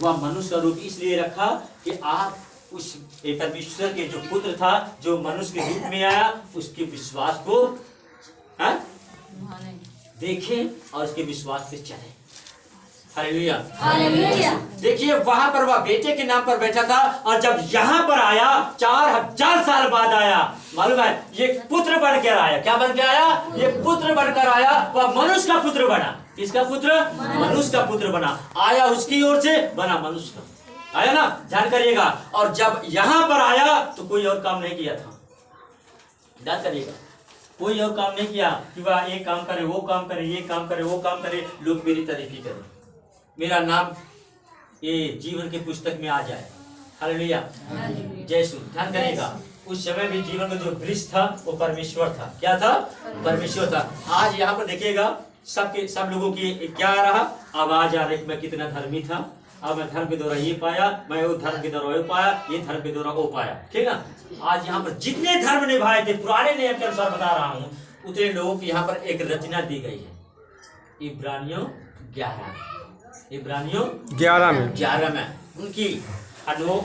वह मनुष्य का रूप इसलिए रखा कि आप उस परमेश्वर के जो पुत्र था, जो मनुष्य के रूप में आया, उसके विश्वास को देखें और उसके विश्वास पे चले। Hallelujah, hallelujah. देखिए वहां पर वह बेटे के नाम पर बैठा था, और जब यहाँ पर आया 4000 साल बाद आया, मालूम है, ये पुत्र बनकर आया। क्या बन के आया? ये पुत्र बनकर आया। वह मनुष्य का पुत्र बना। किसका पुत्र? मनुष्य का पुत्र बना। आया उसकी ओर से, बना मनुष्य का। आया ना, ध्यान करिएगा। और जब यहाँ पर आया तो कोई और काम नहीं किया था। ध्यान करिएगा, कोई और काम नहीं किया कि वह ये काम करे, वो काम करे, ये काम करे, वो काम करे, लोग मेरी तारीफ ही करें, मेरा नाम ये जीवन के पुस्तक में आ जाए। हालेलुया, जय यीशु। ध्यान करिएगा, उस समय भी जीवन का जो वृक्ष था वो परमेश्वर था। क्या था? परमेश्वर था। आज यहाँ पर देखिएगा सब लोगों की क्या रहा? आवाज आ रही, मैं कितना धर्मी था, अब मैं धर्म के द्वारा ये पाया, मैं वो धर्म के द्वारा वो पाया, ये धर्म के द्वारा वो पाया। ठीक है ना। आज यहाँ पर जितने धर्म निभाए थे पुराने नियम के अनुसार बता रहा हूँ, उतने लोगों की यहाँ पर एक रचना दी गई है। इब्रानियों 11 में उनकी हनोक,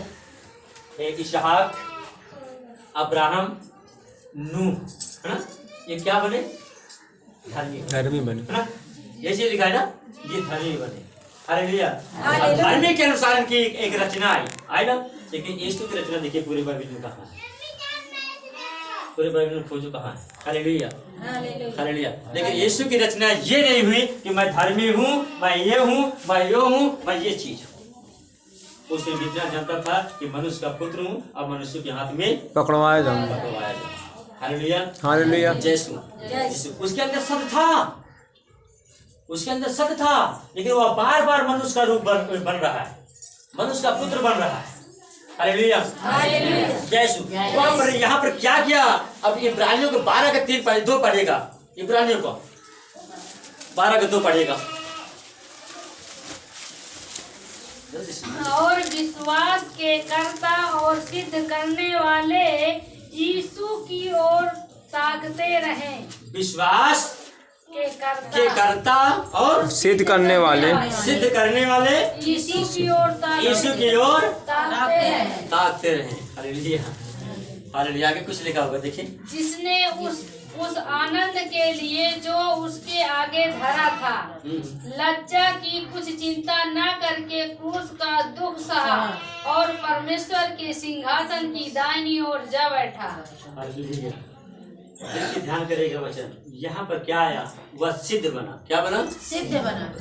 इसहाक, अब्राहम, नूह, है ना, ये क्या बने? धर्मी बने, है ना। ये लिखा है ना, ये धर्मी बने। हालेलुया, धर्मी के अनुसार इनकी एक रचना आई ना। लेकिन यीशु की रचना देखिए पूरे बाइबल में कहाँ है? पूरे बाइबल में खोजो कहाँ है? Hallelujah, hallelujah. लेकिन यीशु की रचना ये नहीं हुई कि मैं धर्मी हूँ, मैं ये हूँ, मैं यो हूँ, मैं ये चीज हूँ। उसने जितना जानता था कि मनुष्य का पुत्र हूँ और मनुष्य के हाथ में पकड़वाया जाऊंगा। हालेलुया, हालेलुया, जय यीशु। उसके अंदर सत्य था, उसके अंदर सत्य था, लेकिन वह बार बार मनुष्य का रूप बन रहा है, मनुष्य का पुत्र बन रहा है। हालेलुया, जय यीशु। वहां पर यहाँ पर क्या किया? अब इब्रानियों को 12 का 3-2 पढ़ेगा। इब्रानियों को 12 का 2 पढ़ेगा। और विश्वास के कर्ता और सिद्ध करने वाले यीशु की ओर ताकते रहें। विश्वास के कर्ता और सिद्ध करने वाले यीशु की ओर ताकते रहे। Hallelujah, hallelujah. आगे कुछ लिखा होगा, देखिए। जिसने उस आनंद के लिए जो उसके आगे धरा था, लज्जा की कुछ चिंता न करके क्रूस का दुख सहा और परमेश्वर के सिंहासन की दाहिनी ओर जा बैठा। हालेलुया। देखिए, ध्यान करेगा वचन। यहाँ पर क्या आया? वह सिद्ध बना। क्या बना? सिद्ध बना।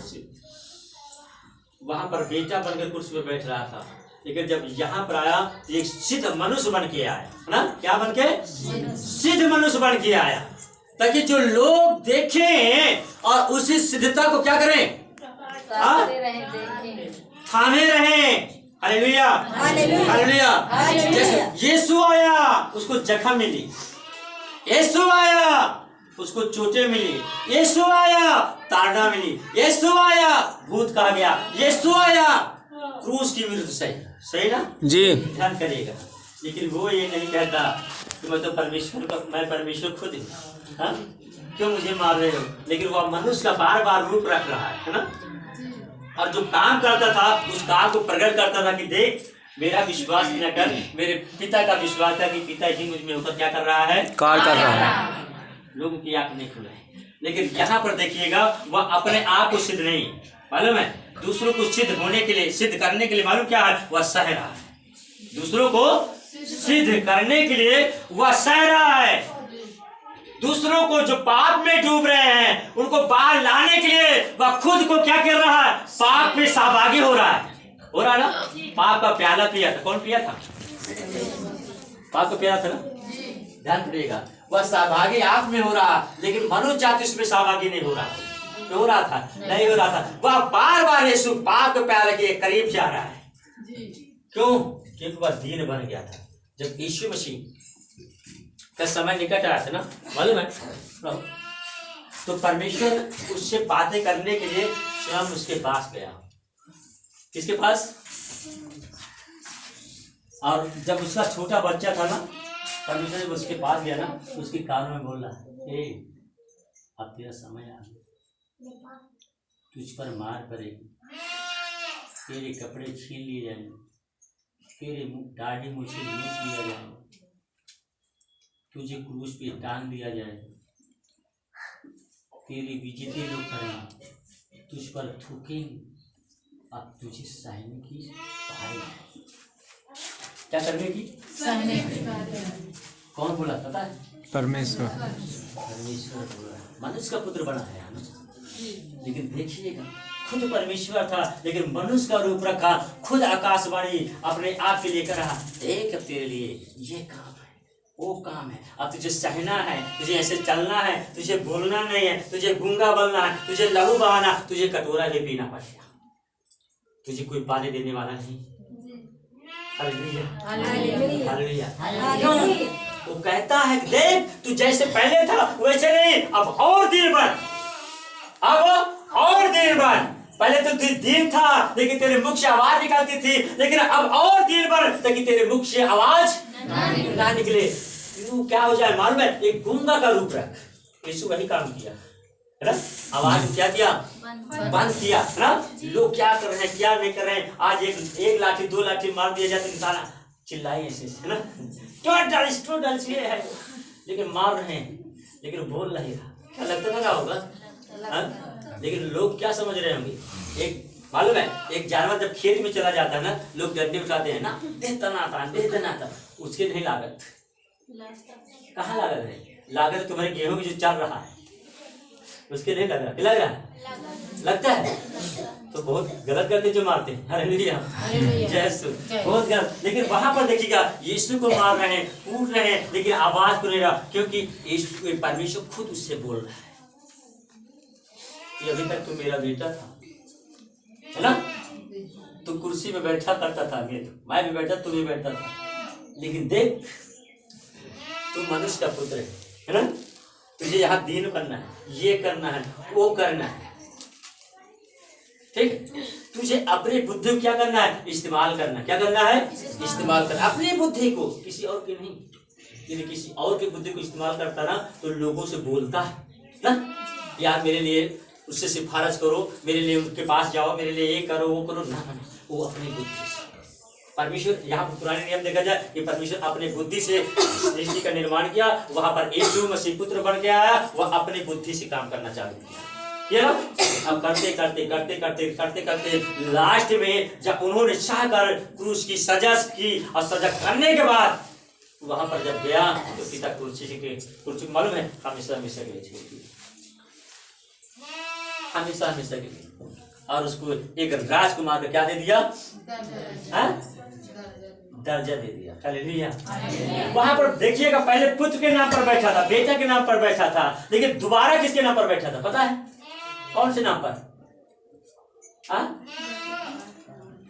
वहां पर बेटा बनकर कुर्सी पर बैठ रहा था, लेकिन जब यहाँ पर आया एक सिद्ध मनुष्य बन के आया, है ना। क्या बन के? सिद्ध मनुष्य बन के आया, ताकि जो लोग देखें और उसी सिद्धता को क्या करें? थामे रहें। Hallelujah, hallelujah. जैसे यीशु आया उसको जख्म मिली, यीशु आया उसको चोटें मिली, यीशु आया ताड़ना मिली, यीशु आया भूत कहा गया, यीशु आया क्रूस की विरुद्ध सही ना जी। ध्यान करिएगा। लेकिन वो ये नहीं कहता कि मैं तो मैं परमेश्वर खुद हूँ, क्यों मुझे मार रहे हो? लेकिन वह मनुष्य का बार बार रूप रख रहा है ना। और जो काम करता था उस काम को प्रकट करता था कि देख, मेरा विश्वास न कर, मेरे पिता का विश्वास था कि पिता ही मुझ में होकर क्या कर रहा है? कार्य कर रहा है। लोगों की आंख नहीं खुला है। लेकिन यहाँ पर देखिएगा, वह अपने आप को सिद्ध नहीं, मालूम है, दूसरों को सिद्ध होने के लिए, सिद्ध करने के लिए मालूम क्या है? वह सह रहा है। दूसरों को सिद्ध करने के लिए वह सह रहा है। दूसरों को जो पाप में डूब रहे हैं उनको बाहर लाने के लिए वह खुद को क्या कर रहा है? पाप में सहभागी हो रहा है। हो रहा ना। पाप का प्याला पिया था। कौन पिया था? पाप का प्याला था ना। ध्यान रखिएगा, वह सहभागी आप में हो रहा, लेकिन मनुष्य जाति उसमें सहभागी नहीं हो रहा। हो रहा था? नहीं हो रहा था। वह बार बार यीशु पाप के प्याले के करीब जा रहा है। क्यों? क्योंकि वह दीन बन गया था। जब यीशु मसीह का समय निकट आया था ना, मालूम है, तो परमेश्वर उससे बातें करने के लिए स्वयं उसके पास गया। किसके पास? और जब उसका छोटा बच्चा था ना, परमेश्वर जब उसके पास गया ना, उसके कान में बोल रहा है, अब तेरा समय आ गया, तुझ पर मार पड़ेगी, तेरे कपड़े छीन लिए जाएंगे, तेरे दाढ़ी मूछें लूट लिया जाए, तुझे क्रूस पे टांग दिया जाए, तेरी बेइज्जती लोग करेंगे, तुझ पर थूकेंगे, अब तुझे सहने की बारी है। क्या करने की? सहने की। कौन बोला पता है? परमेश्वर। परमेश्वर बोला। मनुष्य का पुत्र बना है हमें, लेकिन देखिएगा खुद परमेश्वर था लेकिन मनुष्य का रूप रखा, खुद आकाशवाणी अपने आप के लेकर रहा, देख अब तेरे लिए ये काम है, वो काम है, अब तुझे सहना है, तुझे ऐसे चलना है, तुझे बोलना नहीं है, तुझे गूंगा बनना है, तुझे लहू बहाना, तुझे कटोरा भी पीना पड़ेगा, तुझे कोई पानी देने वाला नहीं। Hallelujah hallelujah hallelujah. वो कहता है कि देख तू जैसे पहले था वैसे नहीं, अब और दिन भर, अब और दिन भर, पहले तो तू दिन था लेकिन तेरे मुख से आवाज निकलती थी, लेकिन अब और दिन भर ताकि तेरे मुख से आवाज ना निकले। तू क्या हो जाए मालूम है? एक गूंगा का रूप रख। यीशु वही काम किया है ना, आवाज क्या किया? बंद किया है ना। लोग क्या कर रहे हैं क्या नहीं कर रहे हैं, आज एक लाठी 2 लाठी मार दिया जाए तो इंसान चिल्लाई ऐसे है ना, स्टूडेंट्स ये है, लेकिन मार रहे हैं, लेकिन बोल नहीं रहा। क्या लगता था होगा? लेकिन लोग क्या समझ रहे होंगे? एक मालूम है, एक जानवर जब खेत में चला जाता है ना, लोग डंडे उठाते हैं ना, दे तनाता, उसके नहीं लागत। कहाँ लागत है? लागत तुम्हारे गेहूं में जो चल रहा है उसके नहीं लग रहा। क्या लग रहा है? लगता है तो बहुत गलत करते जो मारते हैं। हालेलुया जय यीशु, बहुत गलत। लेकिन वहां पर देखिएगा यीशु को मार रहे हैं, कूट रहे हैं, लेकिन आवाज को नहीं रहा, क्योंकि यीशु परमेश्वर खुद उससे बोल रहा है कि अभी तक तू मेरा बेटा था, है ना, तू कुर्सी में बैठा करता था, मैं भी बैठा, तू भी बैठा था, लेकिन देख तू मनुष्य का पुत्र है ना, तुझे यहाँ दीन बनना है, ये करना है, वो करना है, ठीक। तुझे अपनी बुद्धि को क्या करना है? इस्तेमाल करना। क्या करना है? इस्तेमाल करना अपनी बुद्धि को, किसी और की नहीं। यदि किसी और की बुद्धि को इस्तेमाल करता ना तो लोगों से बोलता है ना, यार मेरे लिए उससे सिफारिश करो, मेरे लिए उनके पास जाओ, मेरे लिए ये करो वो करो, ना वो अपनी बुद्धि से। परमेश्वर यहाँ पुराने नियम देखा जाए कि परमेश्वर अपने बुद्धि से सृष्टि का निर्माण किया, वहां पर यीशु मसीह पुत्र बन के आया, वह अपनी बुद्धि से काम करना चालू किया। अब करते करते करते करते करते करते लास्ट में जब उन्होंने चाहकर क्रूस की सजा की और सजा करने के बाद वहां पर जब गया तो पिता कुर्सी मालूम है हमेशा हमेशा के लिए, हमेशा हमेशा के लिए, और उसको एक राजकुमार को क्या दे दिया? दर्जा दे दिया। हालेलुया। वहां पर देखिएगा पहले पुत्र के नाम पर बैठा था, बेटा के नाम पर बैठा था, लेकिन दोबारा किसके नाम पर बैठा था पता है? कौन से नाम पर?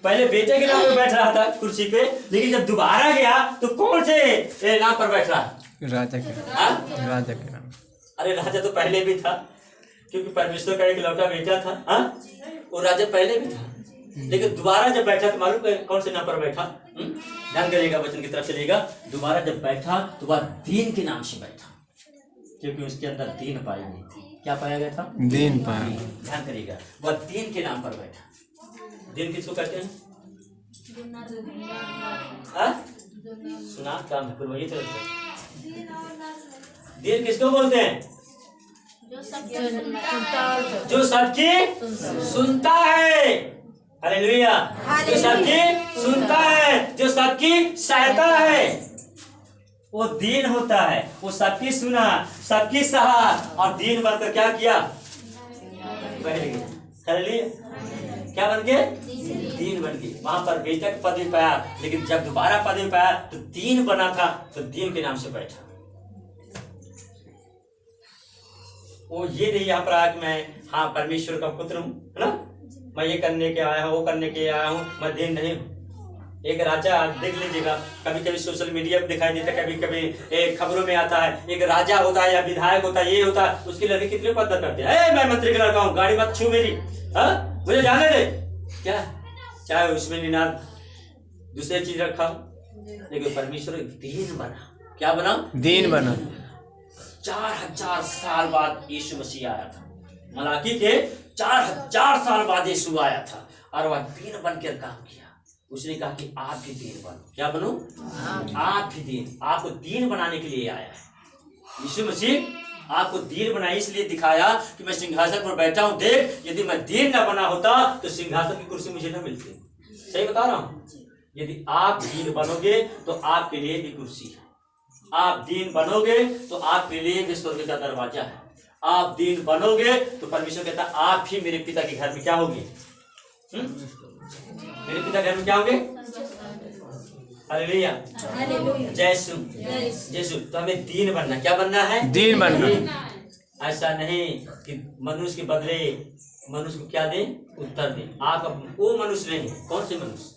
पहले बेटे के नाम पर बैठ रहा था कुर्सी पे, लेकिन जब दोबारा गया तो कौन से नाम पर बैठ रहा? राजा के नाम। अरे राजा तो पहले भी था, क्योंकि परमेश्वर का एक लौटा बेटा था, वो राजा पहले भी था, लेकिन दोबारा जब बैठा तो मालूम कौन से नाम पर बैठा? ध्यान करेगा, वचन की तरफ चलेगा। दोबारा जब बैठा तो वह दीन के नाम से बैठा, क्योंकि उसके अंदर दीन पाई गई थी। क्या पाया गया था? दीन पाया। ध्यान करिएगा, वह दीन के नाम पर बैठा। दीन किसको कहते हैं? सुना काम है, वही तो दीन किसको बोलते हैं? जो सबकी सुनता है। हालेलुया। जो सबकी सुनता है, जो सबकी सहायता है, वो दीन होता है। वो सबकी सुना, सबकी सहा और दीन बनकर क्या किया? हालेलुया। क्या बन गए? दीन बन गए। वहां पर बेटा का पद भी पाया, लेकिन जब दोबारा पद भी पाया तो दीन बना था, तो दीन के नाम से बैठा। वो ये नहीं यहाँ पर आया कि मैं परमेश्वर का पुत्र हूँ, है ना, मैं ये करने के आया हूँ, वो करने के आया हूँ, मैं दीन नहीं हूँ। एक राजा देख लीजिएगा, कभी कभी सोशल मीडिया पे दिखाई देता है, कभी कभी खबरों में आता है, एक राजा होता है या विधायक होता है, ये होता है, उसके लड़के कितने कदर करते हैं, मैं मंत्री का लड़का हूँ, गाड़ी मत छू मेरी, मुझे जाने दे। क्या चाहे उसमें निनाद दूसरी चीज रखा, लेकिन परमेश्वर दीन बना। क्या बना? दीन बना। 4000 साल बाद यीशु मसीह आया था। मलाकी के 4000 साल बाद यीशु आया था, और वह दीन बनकर काम किया। उसने कहा कि आप भी दीन बनो। क्या बनो? आप भी दीन। आपको दीन बनाने के लिए आया है यीशु मसीह। आपको दीन बना इसलिए दिखाया कि मैं सिंहासन पर बैठा हूं। देख, यदि मैं दीन न बना होता तो सिंहासन की कुर्सी मुझे न मिलती। सही बता रहा हूं। यदि आप दीन बनोगे तो आपके लिए भी कुर्सी है। आप दीन बनोगे तो आपके लिए भी स्वर्ग का दरवाजा है। आप दीन बनोगे तो परमेश्वर कहता है आप भी मेरे पिता के घर में क्या होगे? मेरे पिता घर में क्या होंगे? हालेलुया, जय यीशु, जय यीशु। तो हमें दीन बनना। क्या बनना है? दीन बनना। ऐसा नहीं कि मनुष्य के बदले मनुष्य को क्या दे? उत्तर दे। आप वो मनुष्य नहीं। कौन से मनुष्य?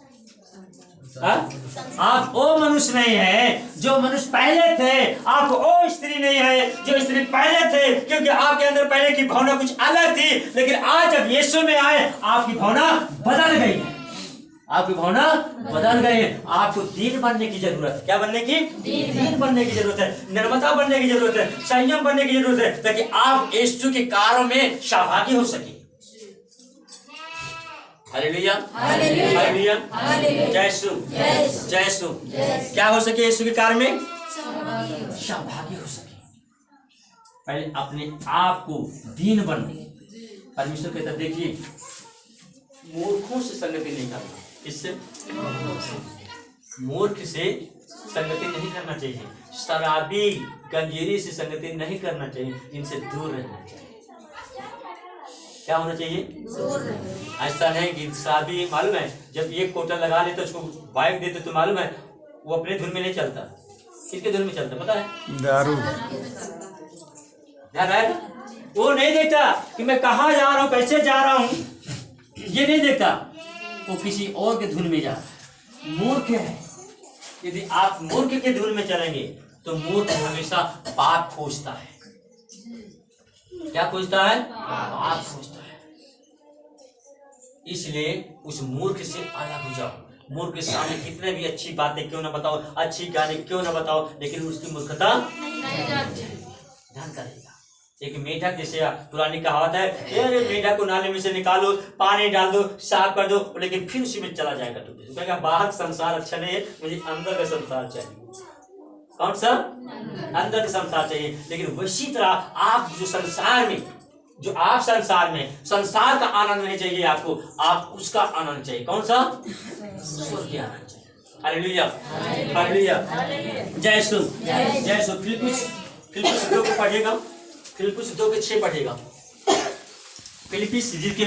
आप वो मनुष्य नहीं है जो मनुष्य पहले थे। आप वो स्त्री नहीं है जो स्त्री पहले थे, क्योंकि आपके अंदर पहले की भावना कुछ अलग थी। लेकिन आज जब यीशु में आए आपकी भावना बदल गई है। आपकी भावना बदल गई है। आपको दीन बनने की जरूरत है। क्या बनने की? दीन बनने की जरूरत है। निर्मता बनने की जरूरत है। संयम बनने की जरूरत है, ताकि आप यीशु के कार्यों में सहभागी हो सके। हालेलुया, हालेलुया, जय यीशु, जय यीशु। क्या हो सके यीशु के कार्य में? सहभागी हो सके। पहले अपने आप को दीन बनो। परमेश्वर कहता देखिए, मूर्खों से संगति नहीं करना। इससे मूर्ख से संगति नहीं करना चाहिए। शराबी गंजेरी से संगति नहीं करना चाहिए। इनसे दूर रहना चाहिए। क्या होना चाहिए? ऐसा नहीं कि शराबी मालूम है जब एक कोटा लगा ले तो उसको बाइक देते तो मालूम है वो अपने धुन में नहीं चलता। किसके धुन में चलता पता है? दारू। ध्यान आया? वो नहीं देखता कि मैं कहाँ जा रहा हूँ, कैसे जा रहा हूँ, ये नहीं देखता। वो किसी और के धुन में जा रहा है। मूर्ख है। यदि आप मूर्ख के धुन में चलेंगे तो मूर्ख हमेशा पाप खोजता है। क्या खोजता है? पाप खोजता है। इसलिए उस मूर्ख से अलग हो जाओ। मूर्ख के सामने कितने भी अच्छी बातें क्यों ना बताओ, अच्छी गाने क्यों ना बताओ, लेकिन उसकी मूर्खता ध्यान करेगा। एक मेढक जैसे पुरानी कहावत है, अरे मेढक को नाले में से निकालो, पानी डाल दो, साफ कर दो, लेकिन फिर उसी में चला जाएगा। तो कहेगा बाहर संसार अच्छा नहीं है, मुझे अंदर का संसार चाहिए। कौन सा? अंदर का संसार चाहिए। लेकिन वैसी तरह आप जो संसार में संसार का आनंद नहीं चाहिए आपको, आप उसका आनंद चाहिए। कौन सा? स्वर्ग का आनंद चाहिए। हालेलुया, हालेलुया, जय यीशु, जय यीशु। फिलिप्पिस 2 को पढ़िएगा। फिलिप्पिस 2 के 6 पढ़िएगा। फिलिप्पिस जिसके